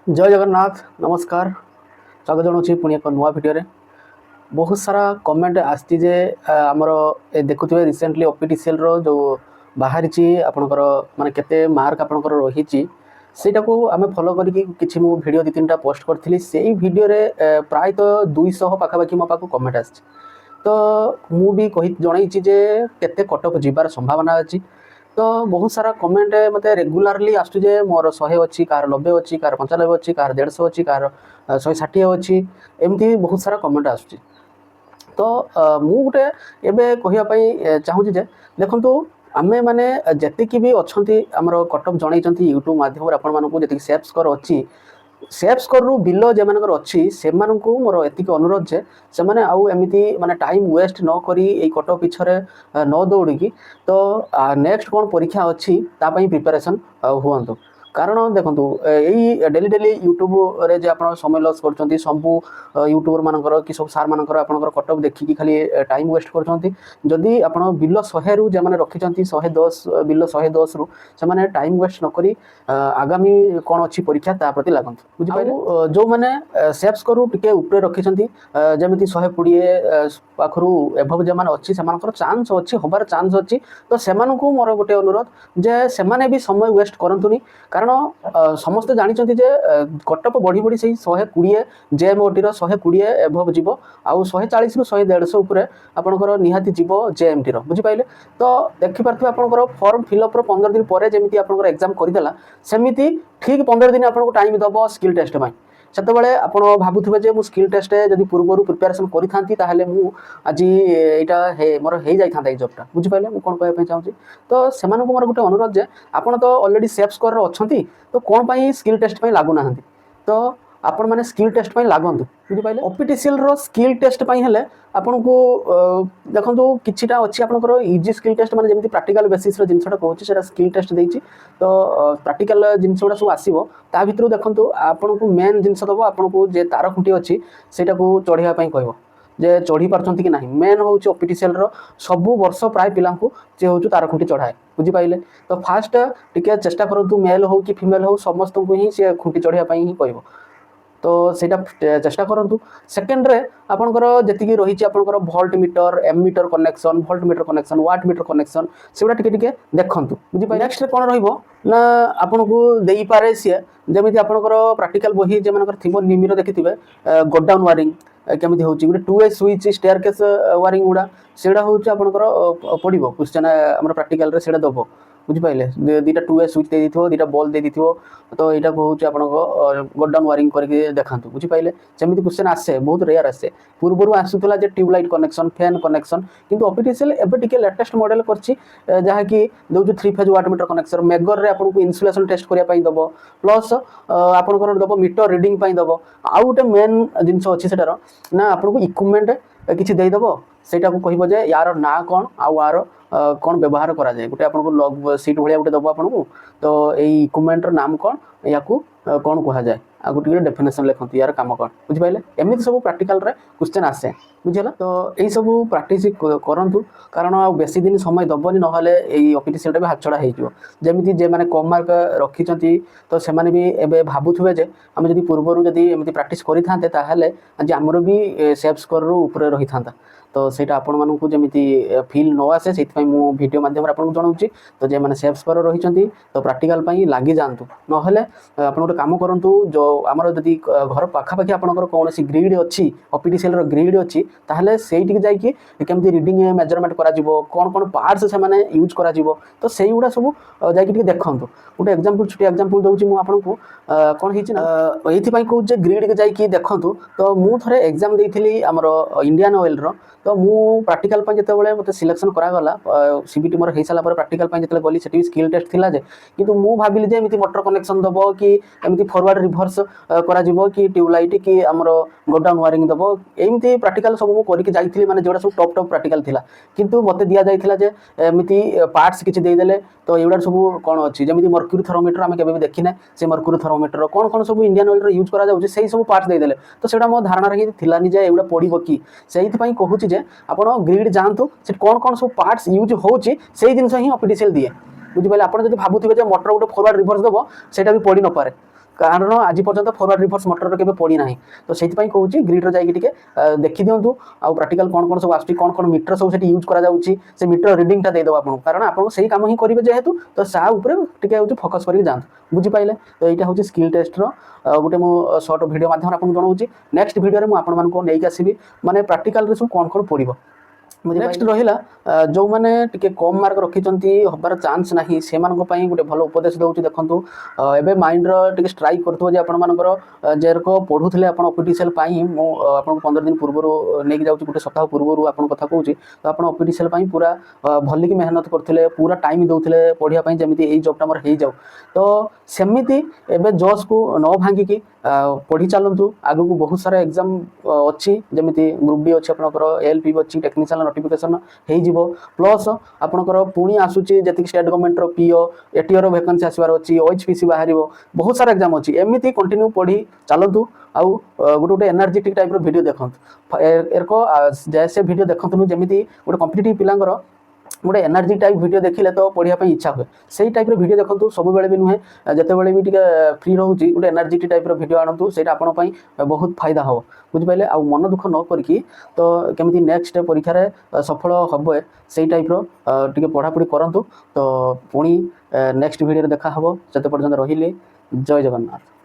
जय जगन्नाथ नमस्कार स्वागत जनाऊँ पुणी एक नुआ भिडियो बहुत सारा कमेंट आसती जे आमर देखुए रिसेंटली ओपीटीसीएल रो जो बाहरी आपणकर माने केते मार्क आपणकर रही सेटा को आम फॉलो करके किसी मु वीडियो 2-3टा पोस्ट करी से वीडियो रे प्रायतः 200 पाखापाखि मो पाक कमेंट आस तो मु भी कही जन केते कटक जीवार संभावना अच्छी तो बहुत सारा कमेंट मत रेगुलारली आसुचे मोर 100 अच्छी कार 90 अच्छी कार 95 अच्छी कार 150 अच्छी कार 160 अच्छी एमती बहुत सारा कमेंट आसुची तो मु गोटे एवं कहवाई चाहूँगी जे देखु आमे माने जतिक भी अच्छा आमर कटअप जन यूट्यूब माध्यम आपण जी सेफ स्कोर अच्छी सेफ स्कोर बिलो जे मानकर अच्छी से मोर एतिक अनुरोध जे से माने आउ एमिति माने टाइम वेस्ट न करी ए कटअप पिछरे न दौड़ी तो नेक्स्ट कौन परीक्षा अच्छी तापाई प्रिपरेशन हुअंतु कारण देखो यही डेली डेली यूट्यूब रे जे आपण समय लॉस करछंती सबु यूट्यूबर मानकर कि सब सार मानकर आपनकर कटअप देखि खाली टाइम वेस्ट करछंती जदि आपण बिलो 100 रु जे माने रखिछंती 110 बिलो 110 रु से माने टाइम वेस्ट न करी आगामी कोन अछि परीक्षा ता प्रति लागंत बुझि पाइले जो माने सेफ स्कोर टिके ऊपर रखिछंती जेमिति 120 पाखरु एभव जे माने अछि सेमानकर चांस अछि होबार चांस अछि तो सेमानकु मोर गोटे अनुरोध जे सेमाने भी समय वेस्ट करंतुनी कारण समस्त जानी जे कटअप बढ़ी बढ़ी से 120 जेएमओटी 120 एभव जीव आउ 140 रु 150 उपरे आपनकर निहाती जीव जेएमटी रो बुझी पाइले तो देखि पारथि आपनकर फॉर्म फिलअप रो 15 दिन परे जेमिति आपनकर एग्जाम करिदेला सेमिति ठीक 15 दिन आपनको टाइम दबो स्किल टेस्ट में सेतबेले आपण भाबुथिबे जे मु स्किल टेस्ट जदि पूर्वरु प्रिपरेशन करि थांती ताहले मु आज एटा हे मोर हे जाई थांता जॉबटा बुझि पाइले मु कोन कहय पे चाहूची तो सेमानकु मोर गुटे अनुरोध जे आपण तो ऑलरेडी सेफ स्कोर रो अछंती तो कोन पई स्किल टेस्ट पई लागु नाहंती तो आपण माने स्किल टेस्ट पई लागंतु बुझि पाइले ओपीटीसीएल रो स्किल टेस्ट पई हेले आपण को देखंतु किछिटा अछि आपनकर इजी स्किल टेस्ट माने जेमिति प्रैक्टिकल बेसिस रो जिंसटा कहूची सेटा स्किल टेस्ट देइची तो प्रैक्टिकल जिंसटा सब आसीबो ता भितरु देखंतु आपण को मेन जिंस दबो आपण को जे तार खुंटी अछि सेटा को चढ़िया पई कहबो जे चढ़ी पारछंती कि नाही मेन होउची ओपीटीसीएल रो सबु वर्ष प्राय पिलांकु जे होउची तार खुंटी चढ़ाए बुझी पाइले तो फास्ट टिके चेष्टा करंतु मेल हो कि फीमेल हो समस्त को ही से खुंटी चढ़िया पई ही कहबो तो सेटा चेष्टा करंतु सेकंड रे आपनकर जति रही आपनकर voltmeter ammeter connection voltmeter connection watt meter connection सेगुडा टिके टिके देखंतु बुझी पाइ नेक्स्ट रे कोन रहइबो ना आपनको देई पारे से जेमिति आपनकर प्रैक्टिकल बही जे मानकर थिबो निमिरो देखिथिबे गोड डाउन वायरिंग केमिति होउची गुटे 2 way switch staircase wiring गुडा सेडा होउची आपनकर पडिबो क्वेश्चन हमर प्रैक्टिकल रे सेडा दबो बुझी पाइले दीटा 2 वे स्विच दे दिथिबो दीटा बॉल दे दिथिबो तो एटा होउची आपनको गोड डाउन वायरिंग करके देखांतु बुझी पाइले सेमिति क्वेश्चन आसे बहुत रेयर आसे पूर्वरु आसुतला जे ट्यूबलाइट कनेक्शन फैन कनेक्शन किंतु ओपीटीसीएल एबे टिके लेटेस्ट मॉडल करछि जहा कि दोजु 3 phase watt metre connection megger रे आपनको इन्सुलेशन टेस्ट करिया पई दबो प्लस आपनकर दबो मीटर रीडिंग पई दबो आ उटे मेन जिंस अछि सेटार ना आपनको इक्विपमेंट किछि देई दबो सेटा को कहबो जे यार ना कोन आ यार कौन व्यवहार करा जाए गोटे आपको लॉग सीट भाया गोटे दबो आपको तो यही इक्विपमेंट नाम कौन या कौन कह जाए आ गोटे डेफिनेशन लिखती यार काम कौन बुझी पाइले एमती सब प्रैक्टिकल रे क्वेश्चन आसे बुझीला तो यही सब प्रैक्टिस करंतु कारण आ बेसी दिन समय दबनी नहले एई ओपीटीसीएल भी हाथ छड़ा हेजिवो जेमिति जे माने कम मार्क रखिचंती तो से माने भी एबे भाबुथुबे जे हम जदी पूर्वरु जदी एमती प्रैक्टिस करि थांते ताहले आज हमरो भी सेफ स्कोर रु ऊपर रही थांता तो सेटा आपण मानकु जेमिति फील न आसे सेति पई मु वीडियो माध्यम रे आपन जणाउची तो जे माने सेफ स्कोर रहिचंती तो प्रैक्टिकल पई लागि जानतु नहले आपण गोटे काम करंतु जो हमर जदी घर पाखा पाखी आपनकर कोनोसी ग्रिड अछि ओपीटीसीएल रो ग्रिड अछि ताहले सेइटिक जाई कि केमति रीडिंग मेजरमेंट करा जिवो कोन कोन पार्ट्स से माने यूज करा जिवो तो सेई गुडा सब जाई कि देखंतु गोटे एग्जांपल छोटी एग्जांपल दउची मु आपनकु कोन हिची ना एथि पई कहू जे ग्रिड के जाई कि देखंतु तो मु थरे एग्जाम देइथिली हमर इंडियन ऑयल रो तो मु प्रैक्टिकल पई जते बेले मते सिलेक्शन करा गला सीबीटी मोर हे साला पर प्रैक्टिकल पई जते गली सेठी स्किल टेस्ट थिला जे किंतु मु भाबिली जे एमिति मोटर कनेक्शन दबो कि एमिति फॉरवर्ड रिवर्स करा जिवो कि ट्यूबलाइट कि हमर गोड डाउन वायरिंग दबो एमिति प्रैक्टिकल सब मु करि के जाइथिली माने जोडा सब टॉप प्रैक्टिकल थिला किंतु मते दिया जाइथिला जे एमिति पार्ट्स किछि देइ देले तो एउडा सब कोन अछि जेमिति मर्क्यूरी थर्मोमीटर हम केबे भी देखिने से मर्क्यूरी थर्मोमीटर कोन कोन सब इंडियन ऑयल रो यूज करा जाउछि सेही सब पार्ट्स देइ देले तो सेडा मो धारणा रही थिलानी जे एउडा पडिबो कि सेहित पई कहूछि जे आपण ग्रिड जानतु से कौन कौन सब पार्ट्स यूज होची से जिनस ही ओपीटीसीएल दिए बुझी पाइले आपण जदी भाबुथिबे जे मोटर गोटे फॉरवर्ड रिवर्स दबो सेटा भी पड़ी न पारे କାରଣ ଆଜି ପର୍ଯ୍ୟନ୍ତ ଫରୱାର୍ଡ ରିଭର୍ସ ମୋଟର କେବେ ପଡ଼ିନା ତ ସେଇଥିପାଇଁ କହୁଛି ଗ୍ରିଡ୍ରେ ଯାଇକି ଟିକେ ଦେଖିଦିଅନ୍ତୁ ଆଉ ପ୍ରାକ୍ଟିକାଲ କ'ଣ କ'ଣ ସବୁ ଆସୁଛି କ'ଣ ମିଟର ସବୁ ସେଠି ୟୁଜ୍ କରାଯାଉଛି ସେ ମିଟର ରିଡ଼ିଂଟା ଦେଇଦେବ ଆପଣଙ୍କୁ କାରଣ ଆପଣଙ୍କୁ ସେଇ କାମ ହିଁ କରିବେ ଯେହେତୁ ତ ତା ଉପରେ ଟିକେ ହେଉଛି ଫୋକସ୍ କରିକି ଯାଆନ୍ତୁ ବୁଝିପାରିଲେ ତ ଏଇଟା ହେଉଛି ସ୍କିଲ୍ ଟେଷ୍ଟର ଗୋଟେ ମୁଁ ସର୍ଟ ଭିଡ଼ିଓ ମାଧ୍ୟମରେ ଆପଣଙ୍କୁ ଜଣାଉଛି ନେକ୍ସଟ ଭିଡ଼ିଓରେ ମୁଁ ଆପଣମାନଙ୍କୁ ନେଇକି ଆସିବି ମାନେ ପ୍ରାକ୍ଟିକାଲରେ ସବୁ କ'ଣ କ'ଣ ପଡ଼ିବ नेक्स्ट रहा जो मैंने टिके कम मार्क रखिंट हबार चान्स ना से गोटे भल उपदेश दूसरी देखूँ एवं माइंड रे स्ट्राइक करुवे आपर जेरक पढ़ुले आप ऑफिशियल मुझे 15 दिन पूर्व नहीं जाऊँ गोटे सप्ताह पूर्व आप कथा कहूँ तो आप ऑफिशियल पूरा भलिक मेहनत करते पूरा टाइम दौले पढ़ाई जमी यही जॉबटा मोर हो जाऊ तो सेमती एवं जॉस को न भांगिकी पढ़ी चलतु आग को बहुत सारा एग्जाम अच्छी जमी ग्रुप डी अच्छी आपंकर एलपी अच्छी टेक्निशियल नोटिफिकेशन हो प्लस आपंकर पुणी आसूची जी state government PO ATO vacancy आसबार अच्छी ओएचपीसी बाहर बहुत सारा एग्जाम अच्छी एमती कंटिन्यू पढ़ी चलतु आउ गोटे गोटे एनर्जेटिक टाइप वीडियो देखो एरको जैसे वीडियो देखु जमी गोटे कॉम्पिटिटिव पिलांगर गोटे एनर्जी टाइप वीडियो देखिले तो पढ़ाई इच्छा हुए से टाइप वीडियो देखो सब बेले भी नुहे जिते भी टे फ्री रोचे गोटे एनर्जेटिक टाइप वीडियो आणतु से आपंपाई बहुत फायदा हम बुझिपारे आ मन दुख न करके तो केमी नेक्स्ट परीक्षा सफल हे से टाइप टे पढ़ापढ़ी करूँ तो पुणी नेक्स्ट वीडियो देखा हम से पर्यटन रही जय जगन्नाथ।